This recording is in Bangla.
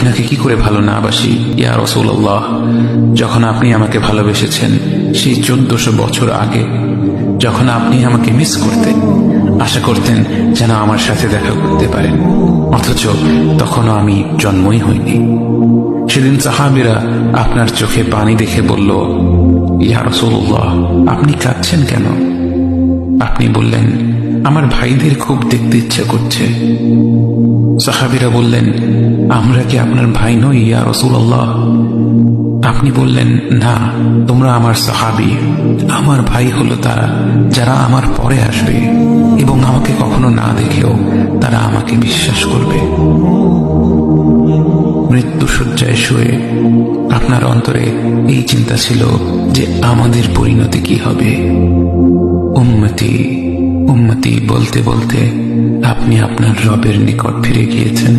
আপনাকে কি করে ভালো না বাসি ইয়া রাসূলুল্লাহ। যখন আপনি আমাকে ভালোবেসেছেন সেই 1400 বছর আগে, যখন আপনি আমাকে মিস করতেন, আশা করতেন যেন আমার সাথে দেখা করতে পারেন, অথচ তখনও আমি জন্মই হইনি। সেদিন সাহাবীরা আপনার চোখে পানি দেখে বলল, ইয়া রাসূলুল্লাহ, আপনি কাঁদছেন কেন? আপনি বললেন, আমার ভাইদের খুব দেখতে ইচ্ছা করছে। সাহাবীরা বললেন, আমরা কি আপনার ভাই নই ইয়া রাসূলুল্লাহ? আপনি বললেন, না, তোমরা আমার সাহাবী। আমার ভাই হলো তারা যারা আমার পরে আসবে এবং আমাকে কখনো না দেখেও তারা আমাকে বিশ্বাস করবে। মৃত্যুশয্যায় শুয়ে আপনার অন্তরে এই চিন্তা ছিল যে আমাদের পরিণতি কি হবে। উম্মতি উম্মতি বলতে বলতে আপনি আপনার রবের নিকট ফিরে গিয়েছেন।